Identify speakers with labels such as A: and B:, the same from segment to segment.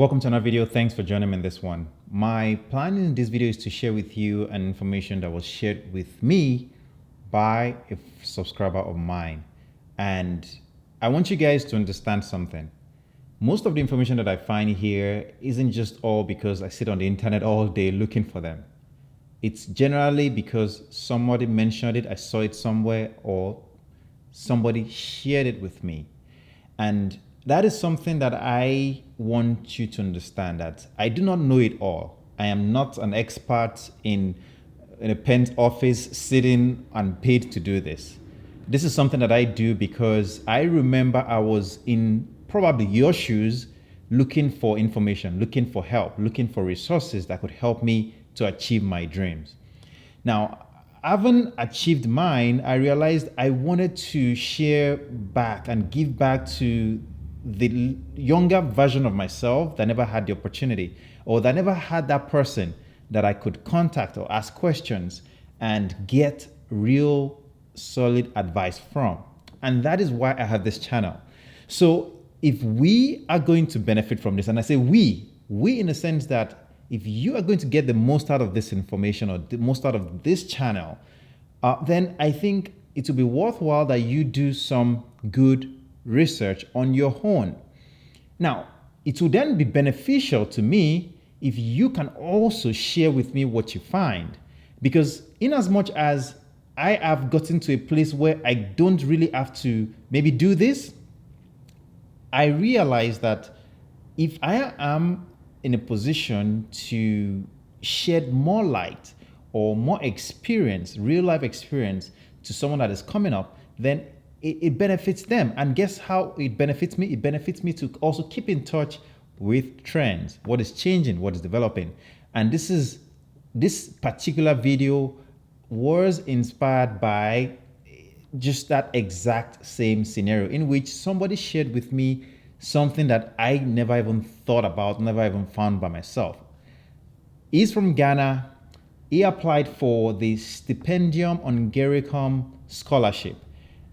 A: Welcome to another video. Thanks for joining me in this one. My plan in this video is to share with you an information that was shared with me by a subscriber of mine. And I want you guys to understand something. Most of the information that I find here isn't just all because I sit on the internet all day looking for them. It's generally because somebody mentioned it, I saw it somewhere, or somebody shared it with me. And that is something that I want you to understand, that I do not know it all. I am not an expert in a pen office sitting and paid to do this. This is something that I do because I remember I was in probably your shoes looking for information, looking for help, looking for resources that could help me to achieve my dreams. Now, having achieved mine, I realized I wanted to share back and give back to the younger version of myself that never had the opportunity, or that never had that person that I could contact or ask questions and get real solid advice from. And that is why I have this channel. So if we are going to benefit from this, and I say we in the sense that if you are going to get the most out of this information or the most out of this channel, then I think it will be worthwhile that you do some good research on your own. Now, it will then be beneficial to me if you can also share with me what you find. Because in as much as I have gotten to a place where I don't really have to maybe do this, I realize that if I am in a position to shed more light or more experience, real life experience to someone that is coming up, then it benefits them. And guess how it benefits me? It benefits me to also keep in touch with trends, what is changing, what is developing. And this particular video was inspired by just that exact same scenario in which somebody shared with me something that I never even thought about, never even found by myself. He's from Ghana. He applied for the Stipendium Hungaricum scholarship.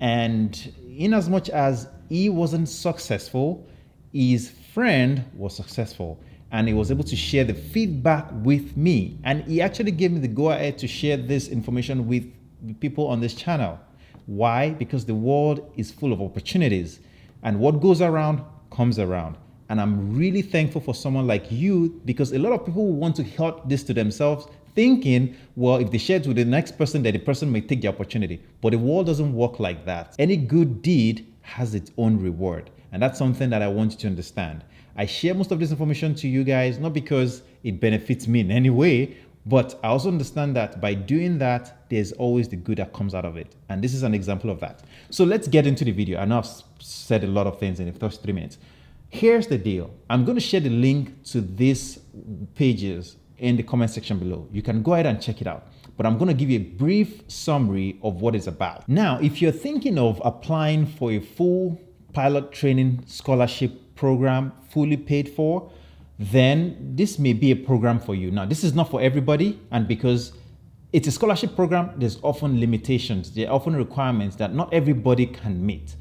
A: And in as much as he wasn't successful, his friend was successful. And he was able to share the feedback with me. And he actually gave me the go-ahead to share this information with people on this channel. Why? Because the world is full of opportunities. And what goes around comes around. And I'm really thankful for someone like you, because a lot of people want to help this to themselves, thinking, well, if they share it with the next person, then the person may take the opportunity. But the world doesn't work like that. Any good deed has its own reward. And that's something that I want you to understand. I share most of this information to you guys, not because it benefits me in any way, but I also understand that by doing that, there's always the good that comes out of it. And this is an example of that. So let's get into the video. I know I've said a lot of things in the first 3 minutes. Here's the deal. I'm going to share the link to these pages in the comment section below. You can go ahead and check it out. But I'm going to give you a brief summary of what it's about. Now, if you're thinking of applying for a full pilot training scholarship program, fully paid for, then this may be a program for you. Now, this is not for everybody, and because it's a scholarship program, there's often limitations. There are often requirements that not everybody can meet.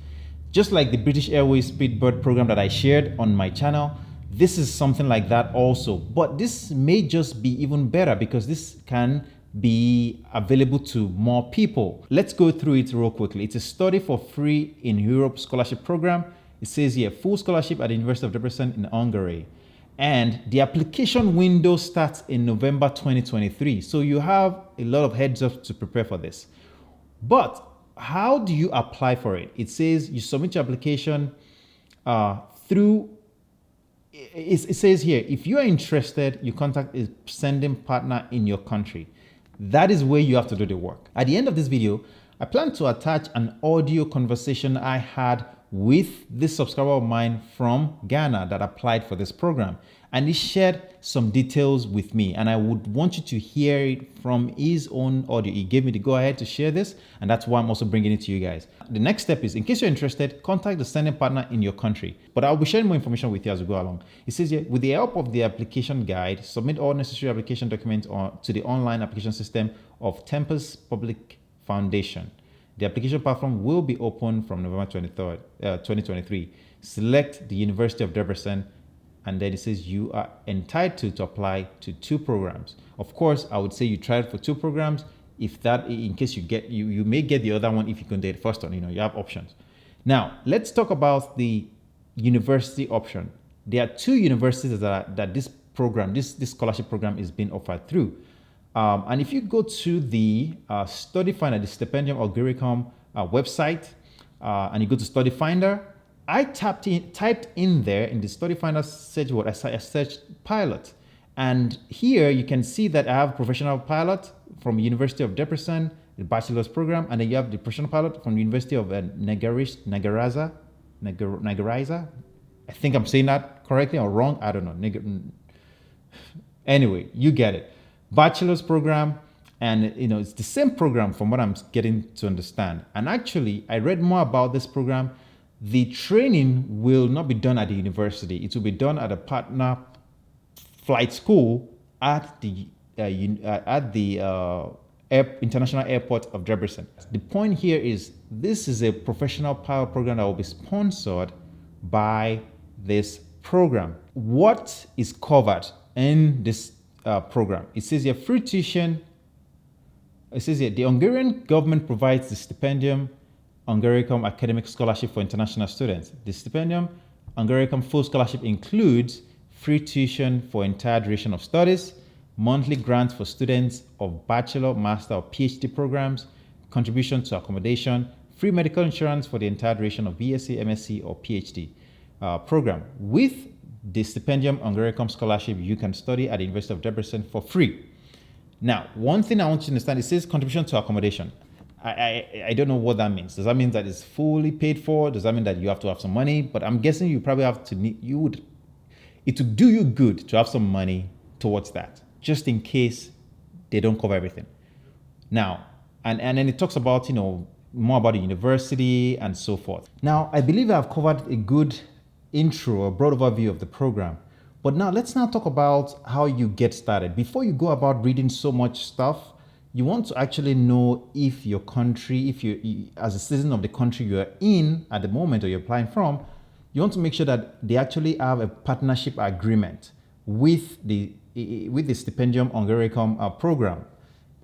A: Just like the British Airways Speedbird program that I shared on my channel, this is something like that also. But this may just be even better because this can be available to more people. Let's go through it real quickly. It's a study for free in Europe scholarship program. It says here, full scholarship at the University of Debrecen in Hungary. And the application window starts in November 2023. So you have a lot of heads up to prepare for this. But how do you apply for it? It says you submit your application through, it says here, if you are interested, you contact a sending partner in your country. That is where you have to do the work. At the end of this video, I plan to attach an audio conversation I had with this subscriber of mine from Ghana that applied for this program. And he shared some details with me, and I would want you to hear it from his own audio. He gave me the go ahead to share this, and that's why I'm also bringing it to you guys. The next step is, in case you're interested, contact the sending partner in your country. But I'll be sharing more information with you as we go along. It says here, with the help of the application guide, submit all necessary application documents to the online application system of Tempus Public Foundation. The application platform will be open from November 23rd, 2023. Select the University of Debrecen and then it says you are entitled to apply to 2 programs. Of course, I would say you try it for 2 programs. If that, in case you get, you may get the other one if you can get the first one. You have options. Now, let's talk about the university option. There are 2 universities that this program, this scholarship program is being offered through. And if you go to the Study Finder, the Stipendium Hungaricum website, and you go to Study Finder, I typed in there in the Study Finder search word, I searched pilot. And here you can see that I have professional pilot from University of Debrecen, the bachelor's program, and then you have the professional pilot from the University of Nagaraza. I think I'm saying that correctly or wrong. I don't know. Anyway, you get it. Bachelor's program, and it's the same program from what I'm getting to understand. And actually, I read more about this program. The training will not be done at the university. It will be done at a partner flight school at the International Airport of Debrecen. The point here is this is a professional pilot program that will be sponsored by this program. What is covered in this program? It says here free tuition. It says here the Hungarian government provides the Stipendium Hungaricum academic scholarship for international students. The Stipendium Hungaricum full scholarship includes free tuition for entire duration of studies, monthly grants for students of bachelor, master, or PhD programs, contribution to accommodation, free medical insurance for the entire duration of BSc, MSc, or PhD program. With the Stipendium Hungaricum scholarship, you can study at the University of Debrecen for free. Now, one thing I want you to understand, it says contribution to accommodation. I don't know what that means. Does that mean that it's fully paid for? Does that mean that you have to have some money? But I'm guessing you probably have to it would do you good to have some money towards that, just in case they don't cover everything. Now, and then it talks about, more about the university and so forth. Now, I believe I've covered a good intro, a broad overview of the program. But now let's talk about how you get started. Before you go about reading so much stuff, you want to actually know if your country, if you, as a citizen of the country you're in at the moment or you're applying from, you want to make sure that they actually have a partnership agreement with the Stipendium Hungaricum program.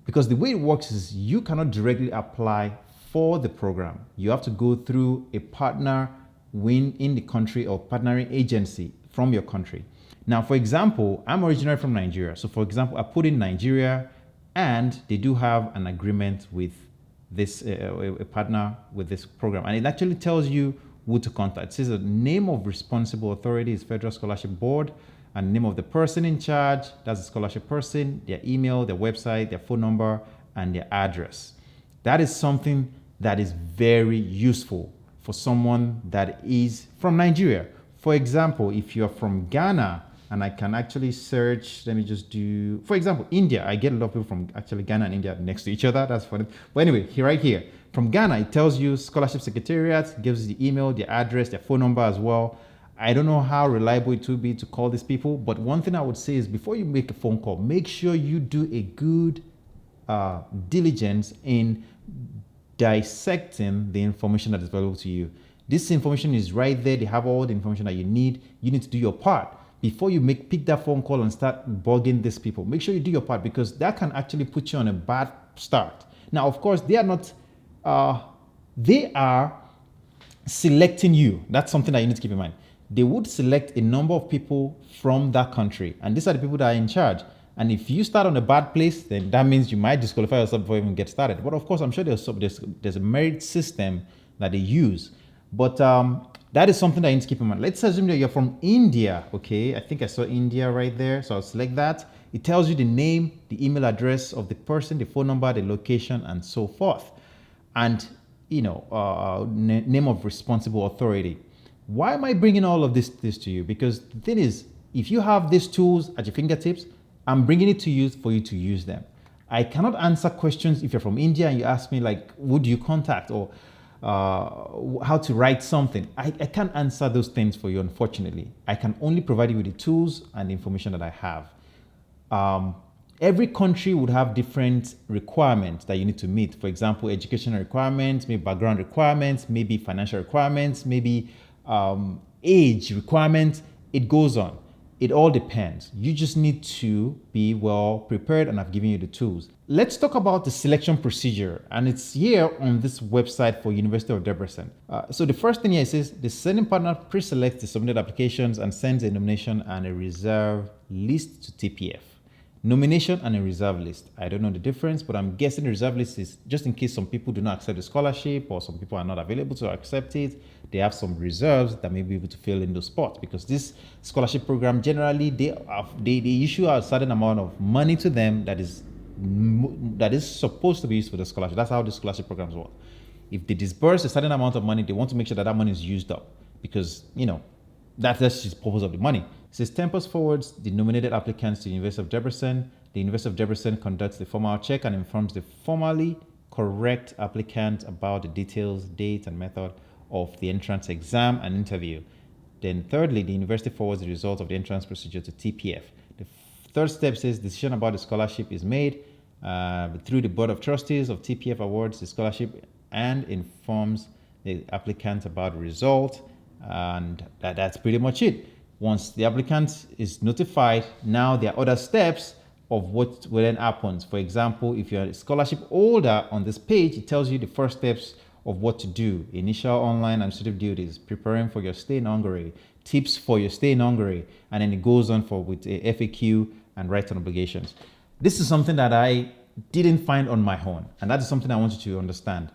A: Because the way it works is you cannot directly apply for the program. You have to go through a partner in the country or partnering agency from your country. Now, for example, I'm originally from Nigeria. So for example, I put in Nigeria and they do have an agreement with this, a partner with this program. And it actually tells you who to contact. It says the name of responsible authority is Federal Scholarship Board, and the name of the person in charge, that's the scholarship person, their email, their website, their phone number, and their address. That is something that is very useful for someone that is from Nigeria. For example, if you're from Ghana, and I can actually search, let me just do, for example, India. I get a lot of people from actually Ghana and India next to each other. That's funny. But anyway, right here, from Ghana, it tells you Scholarship Secretariat, gives the email, their address, their phone number as well. I don't know how reliable it will be to call these people, but one thing I would say is before you make a phone call, make sure you do a good diligence in dissecting the information that is available to you. This information is right there. They have all the information that you need. You need to do your part. Before you pick that phone call and start bugging these people, make sure you do your part, because that can actually put you on a bad start. Now, of course, they are not, they are selecting you. That's something that you need to keep in mind. They would select a number of people from that country, and these are the people that are in charge. And if you start on a bad place, then that means you might disqualify yourself before you even get started. But of course, I'm sure there's a merit system that they use. But that is something that you need to keep in mind. Let's assume that you're from India, okay? I think I saw India right there, so I'll select that. It tells you the name, the email address of the person, the phone number, the location, and so forth. And, name of responsible authority. Why am I bringing all of this to you? Because the thing is, if you have these tools at your fingertips, I'm bringing it to you for you to use them. I cannot answer questions if you're from India and you ask me like, who do you contact, or how to write something. I can't answer those things for you, unfortunately. I can only provide you with the tools and the information that I have. Every country would have different requirements that you need to meet. For example, educational requirements, maybe background requirements, maybe financial requirements, maybe age requirements. It goes on. It all depends. You just need to be well prepared, and I've given you the tools. Let's talk about the selection procedure, and it's here on this website for University of Debrecen. So the first thing here says the sending partner pre-selects the submitted applications and sends a nomination and a reserve list to TPF. Nomination and a reserve list. I don't know the difference, but I'm guessing the reserve list is just in case some people do not accept the scholarship or some people are not available to accept it. They have some reserves that may be able to fill in those spots, because this scholarship program generally they issue a certain amount of money to them that is supposed to be used for the scholarship. That's how the scholarship programs work. If they disburse a certain amount of money, they want to make sure that that money is used up, because that's just the purpose of the money. It says Tempus forwards the nominated applicants to the University of Debrecen. The University of Debrecen conducts the formal check and informs the formally correct applicant about the details, date, and method of the entrance exam and interview. Then thirdly, the university forwards the result of the entrance procedure to TPF. The third step says decision about the scholarship is made through the Board of Trustees of TPF awards the scholarship and informs the applicant about the result. And that's pretty much it. Once the applicant is notified, now there are other steps of what will then happen. For example, if you're a scholarship holder, on this page, it tells you the first steps of what to do. Initial online administrative duties, preparing for your stay in Hungary, tips for your stay in Hungary, and then it goes on with a FAQ and rights and obligations. This is something that I didn't find on my own, and that is something I want you to understand.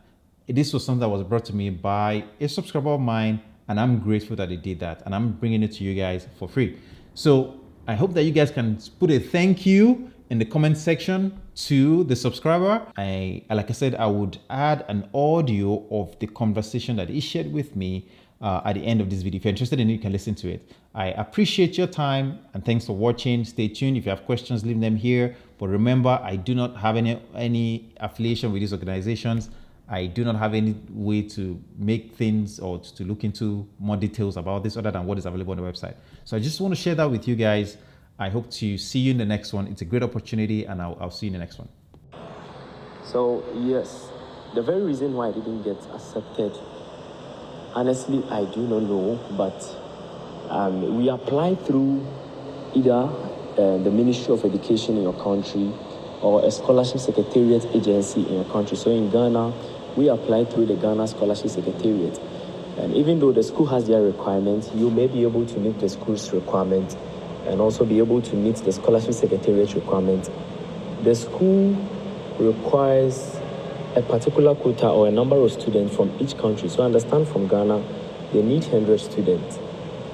A: This was something that was brought to me by a subscriber of mine, and I'm grateful that they did that, and I'm bringing it to you guys for free. So I hope that you guys can put a thank you in the comment section to the subscriber. Like I said, I would add an audio of the conversation that he shared with me at the end of this video. If you're interested in it, you can listen to it. I appreciate your time, and thanks for watching. Stay tuned. If you have questions, leave them here. But remember, I do not have any affiliation with these organizations. I do not have any way to make things or to look into more details about this other than what is available on the website. So I just want to share that with you guys. I hope to see you in the next one. It's a great opportunity, and I'll see you in the next one.
B: So yes, the very reason why I didn't get accepted, honestly, I do not know, but we applied through either the Ministry of Education in your country or a scholarship secretariat agency in your country. So in Ghana, we applied through the Ghana Scholarship Secretariat. And even though the school has their requirements, you may be able to meet the school's requirements and also be able to meet the Scholarship Secretariat requirement. The school requires a particular quota or a number of students from each country. So I understand from Ghana, they need 100 students.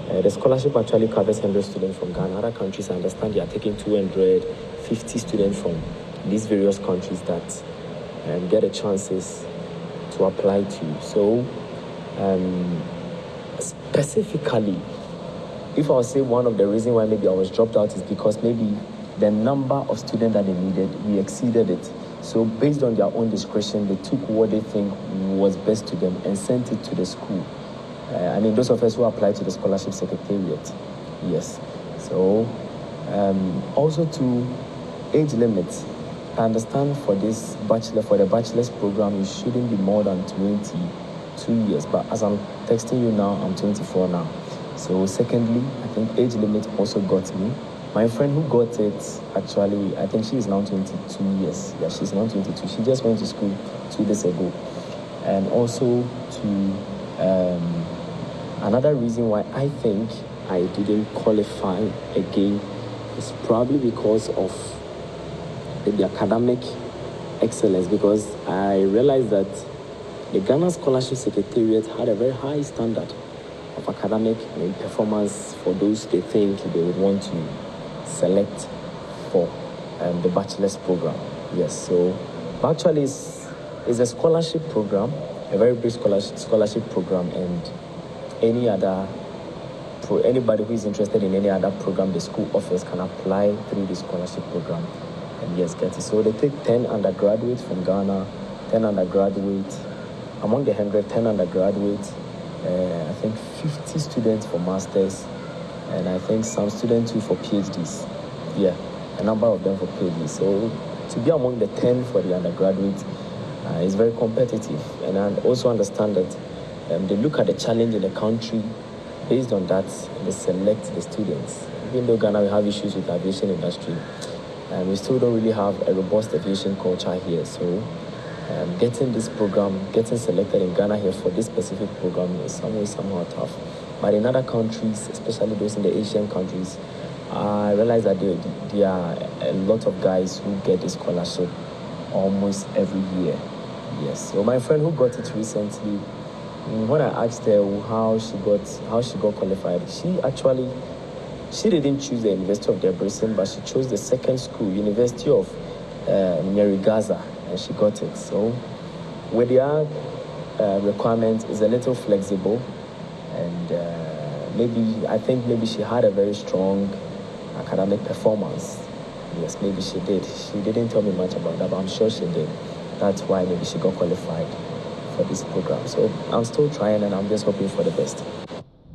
B: The scholarship actually covers 100 students from Ghana. Other countries, I understand they are taking 250 students from these various countries that get the chances to apply to. So specifically, if I would say one of the reasons why maybe I was dropped out is because maybe the number of students that they needed, we exceeded it. So based on their own discretion, they took what they think was best to them and sent it to the school. Those of us who applied to the Scholarship Secretariat, yes. So also to age limits. I understand for the bachelor's program, you shouldn't be more than 22 years. But as I'm texting you now, I'm 24 now. So secondly, I think age limit also got me. My friend who got it, actually, I think she is now 22 years. Yeah, she's now 22. She just went to school 2 days ago. And also to another reason why I think I didn't qualify again is probably because of the academic excellence, because I realized that the Ghana Scholarship Secretariat had a very high standard of academic performance for those they think they would want to select for the bachelor's program. Yes, so actually it's a scholarship program, a very big scholarship program, and anybody who is interested in any other program the school offers can apply through the scholarship program and yes, get it. So they take 10 undergraduates from Ghana, 10 undergraduates, among the 100, 10 undergraduates, I think 50 students for masters, and I think some students too for PhDs. Yeah, a number of them for PhDs. So to be among the 10 for the undergraduates is very competitive. And I also understand that they look at the challenge in the country. Based on that, they select the students. even though Ghana we have issues with the aviation industry, we still don't really have a robust aviation culture here. So getting this program, getting selected in Ghana here for this specific program is somehow tough. But in other countries, especially those in the Asian countries, I realize that there are a lot of guys who get this scholarship almost every year. Yes. So my friend who got it recently, when I asked her how she got qualified, she didn't choose the University of Debrecen, but she chose the second school, University of Nyerigaza, and she got it. So with their requirements, is a little flexible, and I think maybe she had a very strong academic performance. Yes, maybe she did. She didn't tell me much about that, but I'm sure she did. That's why maybe she got qualified for this program. So I'm still trying, and I'm just hoping for the best.